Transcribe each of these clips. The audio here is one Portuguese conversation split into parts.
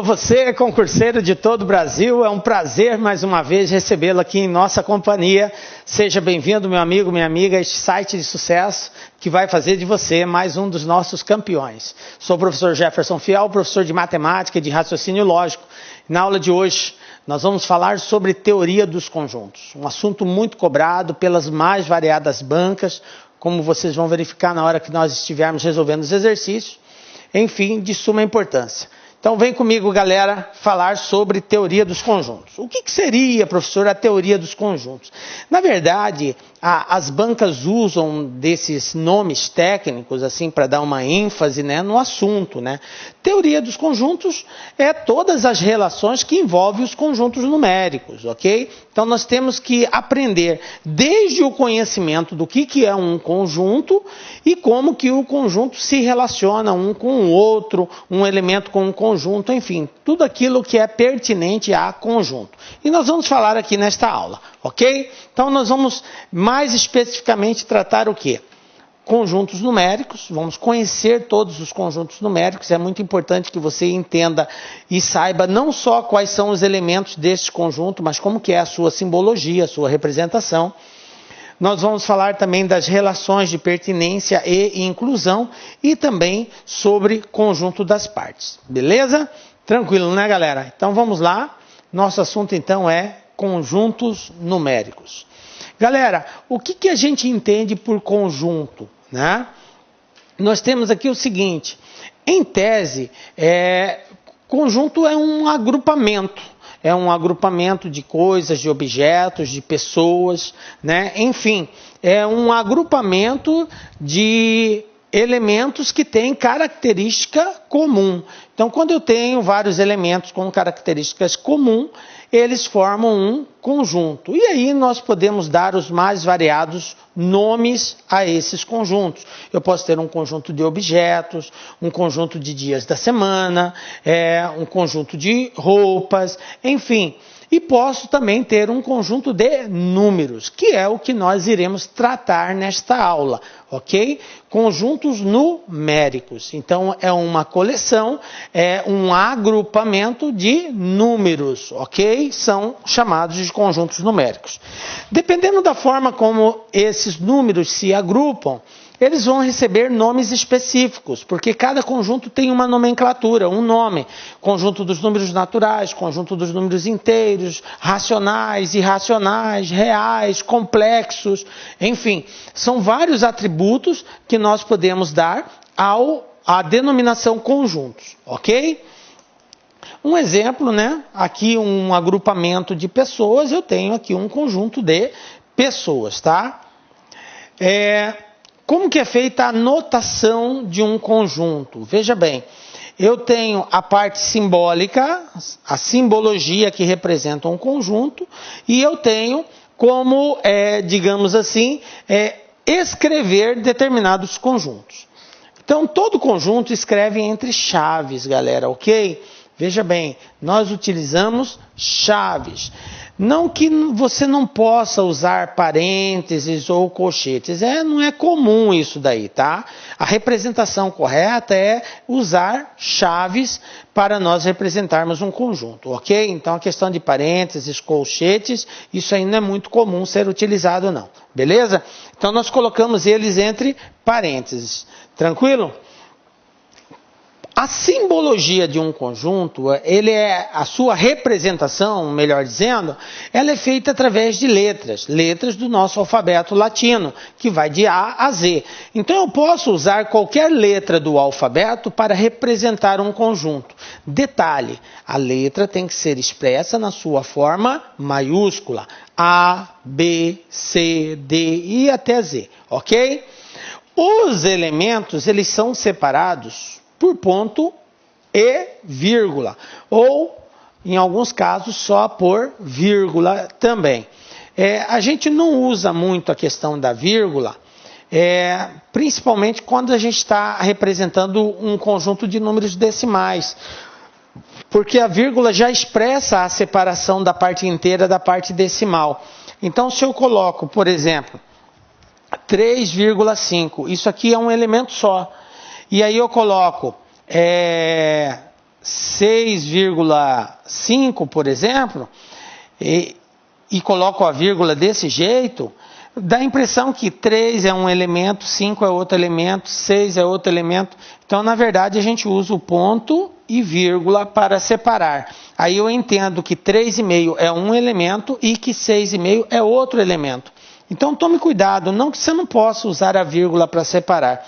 Você, concurseiro de todo o Brasil, é um prazer mais uma vez recebê-lo aqui em nossa companhia. Seja bem-vindo, meu amigo, minha amiga, a este site de sucesso que vai fazer de você mais um dos nossos campeões. Sou o professor Jefferson Fiel, professor de matemática e de raciocínio lógico. Na aula de hoje, nós vamos falar sobre teoria dos conjuntos, um assunto muito cobrado pelas mais variadas bancas, como vocês vão verificar na hora que nós estivermos resolvendo os exercícios, enfim, de suma importância. Então vem comigo, galera, falar sobre teoria dos conjuntos. O que seria, professor, a teoria dos conjuntos? Na verdade, as bancas usam desses nomes técnicos assim para dar uma ênfase, né, no assunto, né? Teoria dos conjuntos é todas as relações que envolvem os conjuntos numéricos, ok? Então nós temos que aprender desde o conhecimento do que é um conjunto e como que o conjunto se relaciona um com o outro, um elemento com um conjunto, enfim, tudo aquilo que é pertinente a conjunto. E nós vamos falar aqui nesta aula, ok? Então nós vamos mais especificamente tratar o quê? Conjuntos numéricos, vamos conhecer todos os conjuntos numéricos, é muito importante que você entenda e saiba não só quais são os elementos deste conjunto, mas como que é a sua simbologia, a sua representação. Nós vamos falar também das relações de pertinência e inclusão e também sobre conjunto das partes, beleza? Tranquilo, né, galera? Então vamos lá, nosso assunto então é conjuntos numéricos. Galera, o que a gente entende por conjunto, né? Nós temos aqui o seguinte, em tese, conjunto é um agrupamento de coisas, de objetos, de pessoas, né? Enfim, é um agrupamento de elementos que têm característica comum. Então, quando eu tenho vários elementos com características comuns, eles formam um conjunto. E aí nós podemos dar os mais variados nomes a esses conjuntos. Eu posso ter um conjunto de objetos, um conjunto de dias da semana, um conjunto de roupas, enfim. E posso também ter um conjunto de números, que é o que nós iremos tratar nesta aula, ok? Conjuntos numéricos. Então, é uma coleção, é um agrupamento de números, ok? São chamados de conjuntos numéricos. Dependendo da forma como esses números se agrupam, eles vão receber nomes específicos, porque cada conjunto tem uma nomenclatura, um nome. Conjunto dos números naturais, conjunto dos números inteiros, racionais, irracionais, reais, complexos, enfim. São vários atributos que nós podemos dar à denominação conjuntos, ok? Um exemplo, né? Aqui um agrupamento de pessoas, eu tenho aqui um conjunto de pessoas, tá? Como que é feita a notação de um conjunto? Veja bem, eu tenho a parte simbólica, a simbologia que representa um conjunto, e eu tenho como, digamos assim, escrever determinados conjuntos. Então, todo conjunto escreve entre chaves, galera, ok? Veja bem, nós utilizamos chaves. Não que você não possa usar parênteses ou colchetes, não é comum isso daí, tá? A representação correta é usar chaves para nós representarmos um conjunto, ok? Então a questão de parênteses, colchetes, isso aí não é muito comum ser utilizado não, beleza? Então nós colocamos eles entre parênteses, tranquilo? A simbologia de um conjunto, a sua representação, melhor dizendo, ela é feita através de letras do nosso alfabeto latino, que vai de A a Z. Então eu posso usar qualquer letra do alfabeto para representar um conjunto. Detalhe, a letra tem que ser expressa na sua forma maiúscula, A, B, C, D e até Z, ok? Os elementos, eles são separados por ponto e vírgula, ou em alguns casos só por vírgula também. A gente não usa muito a questão da vírgula, principalmente quando a gente está representando um conjunto de números decimais, porque a vírgula já expressa a separação da parte inteira da parte decimal. Então, se eu coloco, por exemplo, 3,5, isso aqui é um elemento só. E aí eu coloco 6,5, por exemplo, e coloco a vírgula desse jeito, dá a impressão que 3 é um elemento, 5 é outro elemento, 6 é outro elemento. Então, na verdade, a gente usa o ponto e vírgula para separar. Aí eu entendo que 3,5 é um elemento e que 6,5 é outro elemento. Então, tome cuidado, não que você não possa usar a vírgula para separar.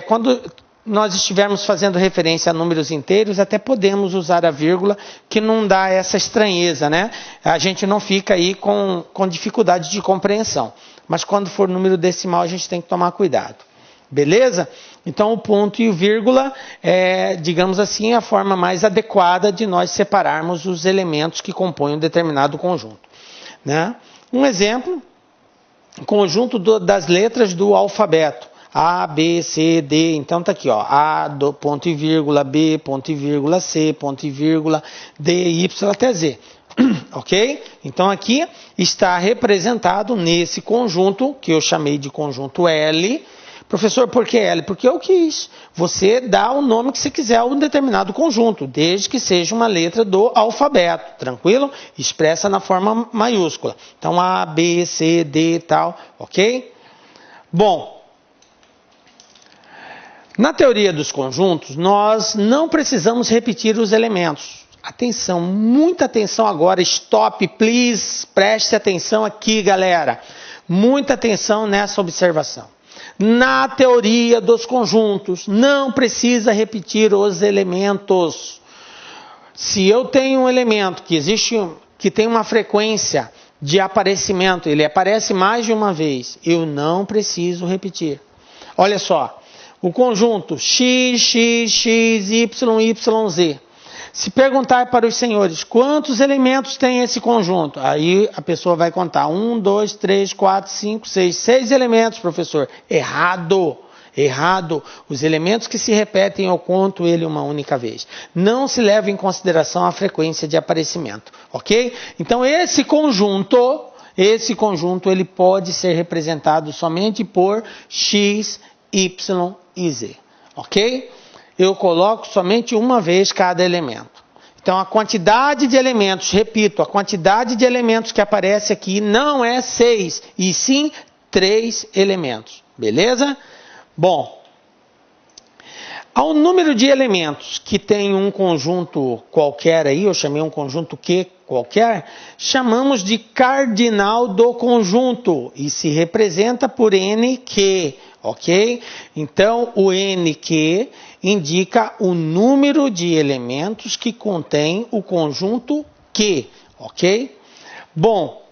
Quando nós estivermos fazendo referência a números inteiros, até podemos usar a vírgula, que não dá essa estranheza, né? A gente não fica aí com dificuldade de compreensão. Mas quando for número decimal, a gente tem que tomar cuidado. Beleza? Então, o ponto e o vírgula é, digamos assim, a forma mais adequada de nós separarmos os elementos que compõem um determinado conjunto. Né? Um exemplo, conjunto das letras do alfabeto. A, B, C, D, então está aqui, ó, A, ponto e vírgula, B, ponto e vírgula, C, ponto e vírgula, D, Y até Z, ok? Então aqui está representado nesse conjunto, que eu chamei de conjunto L. Professor, por que L? Porque eu quis. Você dá o nome que você quiser a um determinado conjunto, desde que seja uma letra do alfabeto, tranquilo? Expressa na forma maiúscula. Então A, B, C, D e tal, ok? Bom, na teoria dos conjuntos, nós não precisamos repetir os elementos. Atenção, muita atenção agora, stop, please, preste atenção aqui, galera. Muita atenção nessa observação. Na teoria dos conjuntos, não precisa repetir os elementos. Se eu tenho um elemento que tem uma frequência de aparecimento, ele aparece mais de uma vez, eu não preciso repetir. Olha só. O conjunto x, x, x, y, y, z. Se perguntar para os senhores quantos elementos tem esse conjunto, aí a pessoa vai contar 1, 2, 3, 4, 5, 6. 6 elementos, professor. Errado. Errado. Os elementos que se repetem, eu conto ele uma única vez. Não se leva em consideração a frequência de aparecimento. Ok? Então esse conjunto ele pode ser representado somente por x, y e z, ok? Eu coloco somente uma vez cada elemento. Então, a quantidade de elementos, repito, a quantidade de elementos que aparece aqui não é 6, e sim 3 elementos, beleza? Bom, ao número de elementos que tem um conjunto qualquer aí, eu chamei um conjunto Q qualquer, chamamos de cardinal do conjunto, e se representa por NQ. Ok? Então, o NQ indica o número de elementos que contém o conjunto Q. Ok? Bom,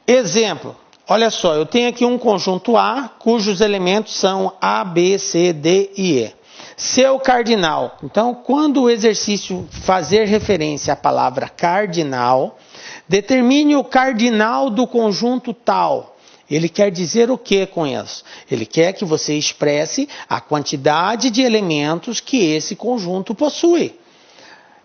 exemplo. Olha só, eu tenho aqui um conjunto A, cujos elementos são A, B, C, D e E. Seu cardinal. Então, quando o exercício fazer referência à palavra cardinal, determine o cardinal do conjunto tal. Ele quer dizer o que com isso? Ele quer que você expresse a quantidade de elementos que esse conjunto possui.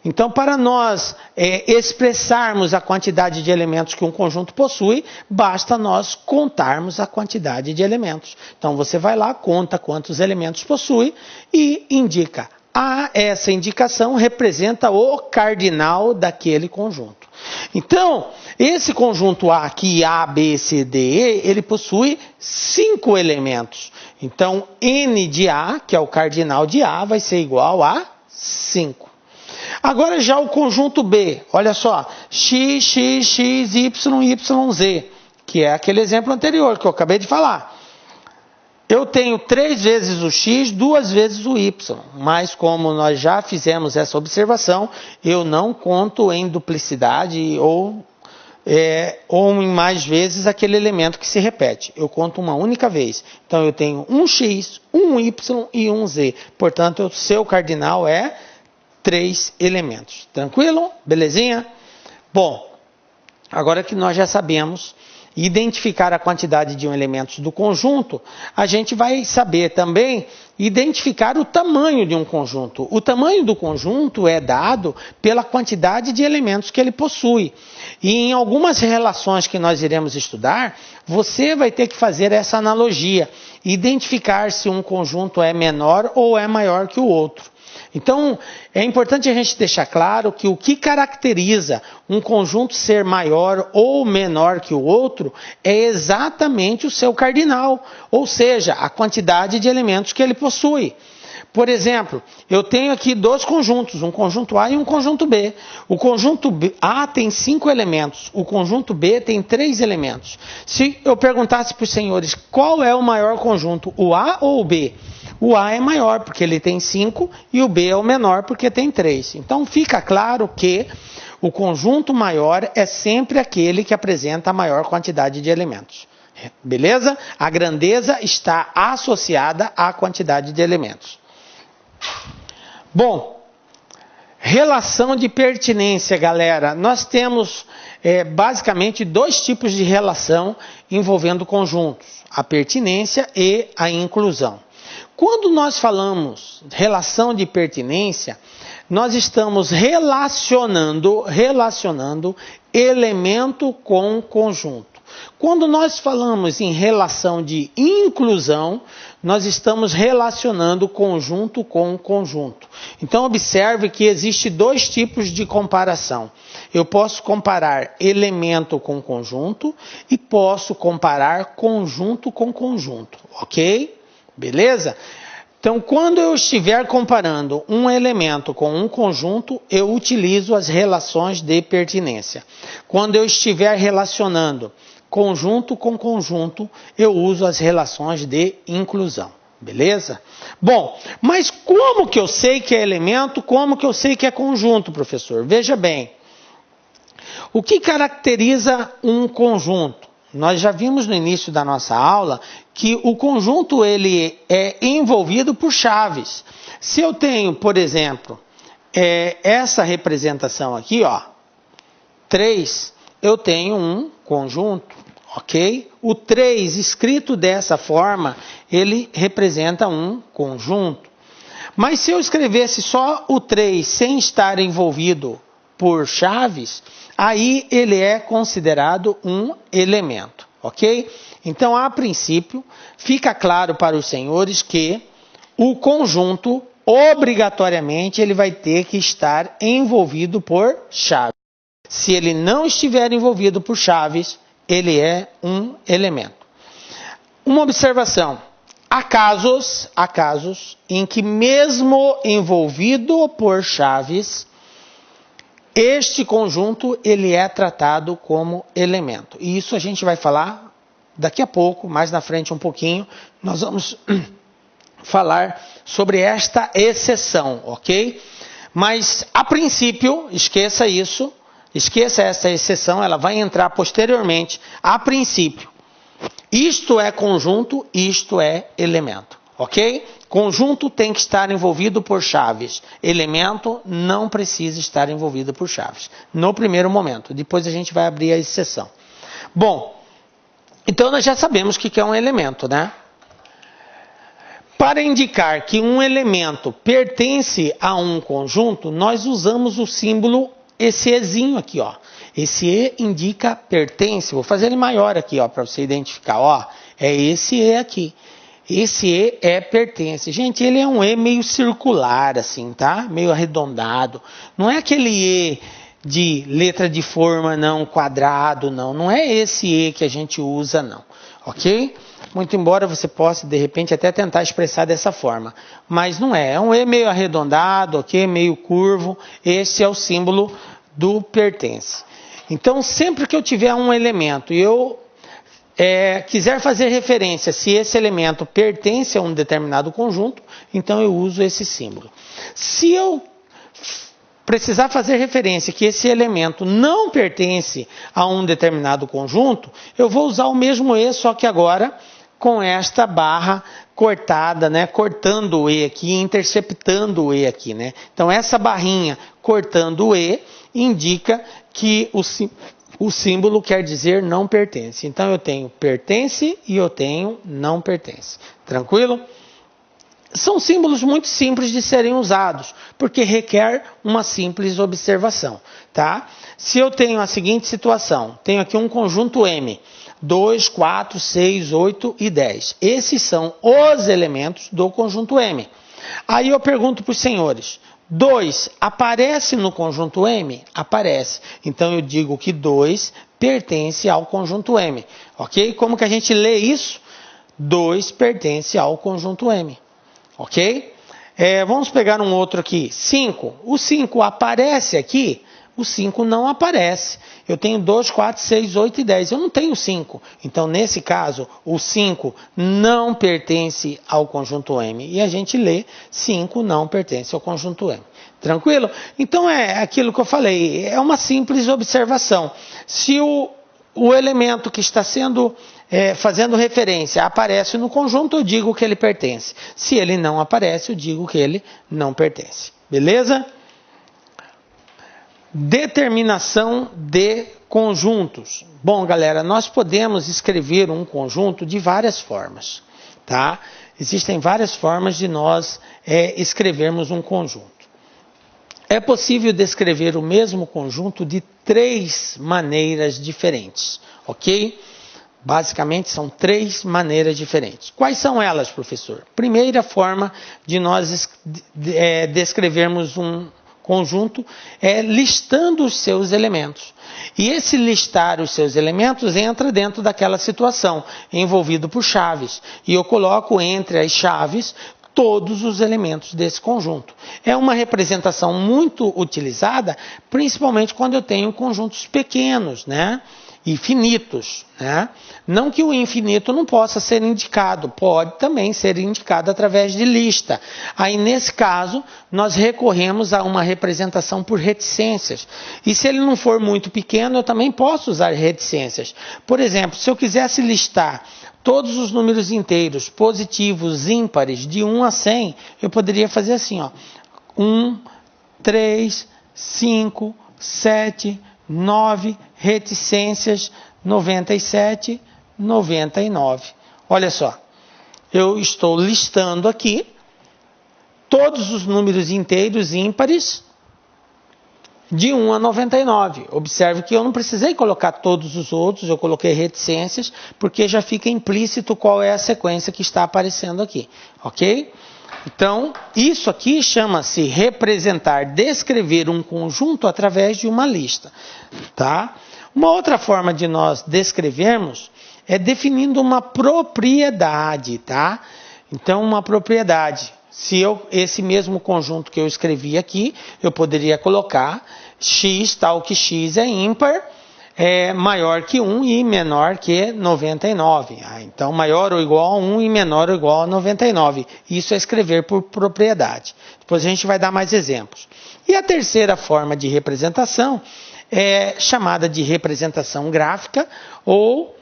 Então, para nós expressarmos a quantidade de elementos que um conjunto possui, basta nós contarmos a quantidade de elementos. Então, você vai lá, conta quantos elementos possui e indica. Essa indicação representa o cardinal daquele conjunto. Então, esse conjunto A aqui, A, B, C, D, E, ele possui 5 elementos. Então, N de A, que é o cardinal de A, vai ser igual a 5. Agora já o conjunto B, olha só, x, x, x, y, y, z, que é aquele exemplo anterior que eu acabei de falar. Eu tenho 3 vezes o x, 2 vezes o y, mas como nós já fizemos essa observação, eu não conto em duplicidade ou em mais vezes aquele elemento que se repete. Eu conto uma única vez. Então eu tenho um x, um y e um z. Portanto, o seu cardinal é 3 elementos. Tranquilo? Belezinha? Bom, agora que nós já sabemos identificar a quantidade de elementos do conjunto, a gente vai saber também identificar o tamanho de um conjunto. O tamanho do conjunto é dado pela quantidade de elementos que ele possui. E em algumas relações que nós iremos estudar, você vai ter que fazer essa analogia, identificar se um conjunto é menor ou é maior que o outro. Então, é importante a gente deixar claro que o que caracteriza um conjunto ser maior ou menor que o outro é exatamente o seu cardinal, ou seja, a quantidade de elementos que ele possui. Por exemplo, eu tenho aqui dois conjuntos, um conjunto A e um conjunto B. O conjunto A tem 5 elementos, o conjunto B tem 3 elementos. Se eu perguntasse para os senhores qual é o maior conjunto, o A ou o B? O A é maior porque ele tem 5 e o B é o menor porque tem 3. Então fica claro que o conjunto maior é sempre aquele que apresenta a maior quantidade de elementos. Beleza? A grandeza está associada à quantidade de elementos. Bom, relação de pertinência, galera. Nós temos basicamente 2 tipos de relação envolvendo conjuntos: a pertinência e a inclusão. Quando nós falamos relação de pertinência, nós estamos relacionando elemento com conjunto. Quando nós falamos em relação de inclusão, nós estamos relacionando conjunto com conjunto. Então, observe que existe 2 tipos de comparação. Eu posso comparar elemento com conjunto e posso comparar conjunto com conjunto, ok? Beleza? Então, quando eu estiver comparando um elemento com um conjunto, eu utilizo as relações de pertinência. Quando eu estiver relacionando conjunto com conjunto, eu uso as relações de inclusão. Beleza? Bom, mas como que eu sei que é elemento, como que eu sei que é conjunto, professor? Veja bem, o que caracteriza um conjunto? Nós já vimos no início da nossa aula que o conjunto ele é envolvido por chaves. Se eu tenho, por exemplo, essa representação aqui, ó, 3, eu tenho um conjunto, ok? O 3 escrito dessa forma, ele representa um conjunto. Mas se eu escrevesse só o 3 sem estar envolvido por chaves, aí ele é considerado um elemento, ok? Então, a princípio, fica claro para os senhores que o conjunto, obrigatoriamente, ele vai ter que estar envolvido por chaves. Se ele não estiver envolvido por chaves, ele é um elemento. Uma observação: há casos em que mesmo envolvido por chaves, este conjunto ele é tratado como elemento. E isso a gente vai falar daqui a pouco, mais na frente um pouquinho, nós vamos falar sobre esta exceção, ok? Mas, a princípio, esqueça isso, esqueça essa exceção, ela vai entrar posteriormente. A princípio, isto é conjunto, isto é elemento, ok? Conjunto tem que estar envolvido por chaves. Elemento não precisa estar envolvido por chaves. No primeiro momento. Depois a gente vai abrir a exceção. Bom, então nós já sabemos o que é um elemento, né? Para indicar que um elemento pertence a um conjunto, nós usamos o símbolo, esse Ezinho aqui, ó. Esse E indica pertence. Vou fazer ele maior aqui, ó, para você identificar, ó. É esse E aqui. Esse E é pertence. Gente, ele é um E meio circular, assim, tá? Meio arredondado. Não é aquele E de letra de forma, não, quadrado, não. Não é esse E que a gente usa, não. Ok? Muito embora você possa, de repente, até tentar expressar dessa forma. Mas não é. É um E meio arredondado, ok? Meio curvo. Esse é o símbolo do pertence. Então, sempre que eu tiver um elemento e eu quiser fazer referência se esse elemento pertence a um determinado conjunto, então eu uso esse símbolo. Se eu precisar fazer referência que esse elemento não pertence a um determinado conjunto, eu vou usar o mesmo E, só que agora com esta barra cortada, né? Cortando o E aqui, interceptando o E aqui, né? Então essa barrinha cortando o E indica que o símbolo quer dizer não pertence. Então eu tenho pertence e eu tenho não pertence. Tranquilo? São símbolos muito simples de serem usados, porque requer uma simples observação, tá? Se eu tenho a seguinte situação, tenho aqui um conjunto M, 2, 4, 6, 8 e 10. Esses são os elementos do conjunto M. Aí eu pergunto para os senhores, 2 aparece no conjunto M? Aparece. Então eu digo que 2 pertence ao conjunto M. Ok? Como que a gente lê isso? 2 pertence ao conjunto M. Ok? Vamos pegar um outro aqui. 5. O 5 aparece aqui? O 5 não aparece. Eu tenho 2, 4, 6, 8 e 10. Eu não tenho 5. Então, nesse caso, o 5 não pertence ao conjunto M. E a gente lê 5 não pertence ao conjunto M. Tranquilo? Então, é aquilo que eu falei. É uma simples observação. Se o elemento que está sendo fazendo referência aparece no conjunto, eu digo que ele pertence. Se ele não aparece, eu digo que ele não pertence. Beleza? Determinação de conjuntos. Bom, galera, nós podemos escrever um conjunto de várias formas, tá? Existem várias formas de nós escrevermos um conjunto. É possível descrever o mesmo conjunto de 3 maneiras diferentes, ok? Basicamente, são 3 maneiras diferentes. Quais são elas, professor? Primeira forma de nós descrevermos um conjunto é listando os seus elementos. E esse listar os seus elementos entra dentro daquela situação, envolvido por chaves. E eu coloco entre as chaves todos os elementos desse conjunto. É uma representação muito utilizada, principalmente quando eu tenho conjuntos pequenos, né? E finitos, né? Não que o infinito não possa ser indicado, pode também ser indicado através de lista. Aí, nesse caso, nós recorremos a uma representação por reticências. E se ele não for muito pequeno, eu também posso usar reticências. Por exemplo, se eu quisesse listar todos os números inteiros, positivos, ímpares, de 1 a 100, eu poderia fazer assim, ó. 1, 3, 5, 7, 9, reticências, 97, 99. Olha só, eu estou listando aqui todos os números inteiros ímpares de 1 a 99. Observe que eu não precisei colocar todos os outros, eu coloquei reticências, porque já fica implícito qual é a sequência que está aparecendo aqui, ok? Então, isso aqui chama-se representar, descrever um conjunto através de uma lista, tá? Uma outra forma de nós descrevermos é definindo uma propriedade, tá? Então, uma propriedade. Se esse mesmo conjunto que eu escrevi aqui, eu poderia colocar x, tal que x é ímpar, é maior que 1 e menor que 99. Então, maior ou igual a 1 e menor ou igual a 99. Isso é escrever por propriedade. Depois a gente vai dar mais exemplos. E a terceira forma de representação é chamada de representação gráfica ou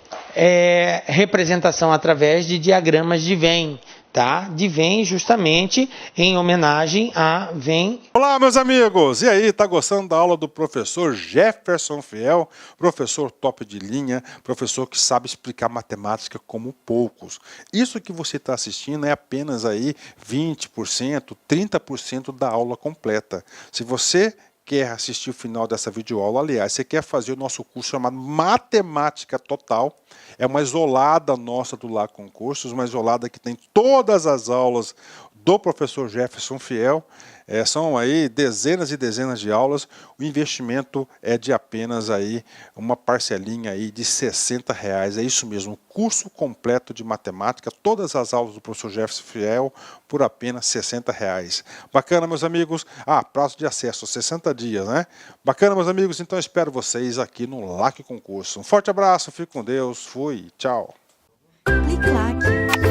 representação através de diagramas de Venn. Tá? De Venn justamente em homenagem a Venn. Olá, meus amigos! E aí, tá gostando da aula do professor Jefferson Fiel? Professor top de linha, professor que sabe explicar matemática como poucos. Isso que você está assistindo é apenas aí 20%, 30% da aula completa. Se você quer assistir o final dessa videoaula, aliás, você quer fazer o nosso curso chamado Matemática Total, é uma isolada nossa do Lá Concursos, uma isolada que tem todas as aulas do professor Jefferson Fiel, são aí dezenas e dezenas de aulas, o investimento é de apenas aí uma parcelinha aí de R$60, é isso mesmo, curso completo de matemática, todas as aulas do professor Jefferson Fiel por apenas R$60. Bacana, meus amigos? Prazo de acesso, 60 dias, né? Bacana, meus amigos? Então eu espero vocês aqui no LAC Concurso. Um forte abraço, fique com Deus, fui, tchau. Clique lá.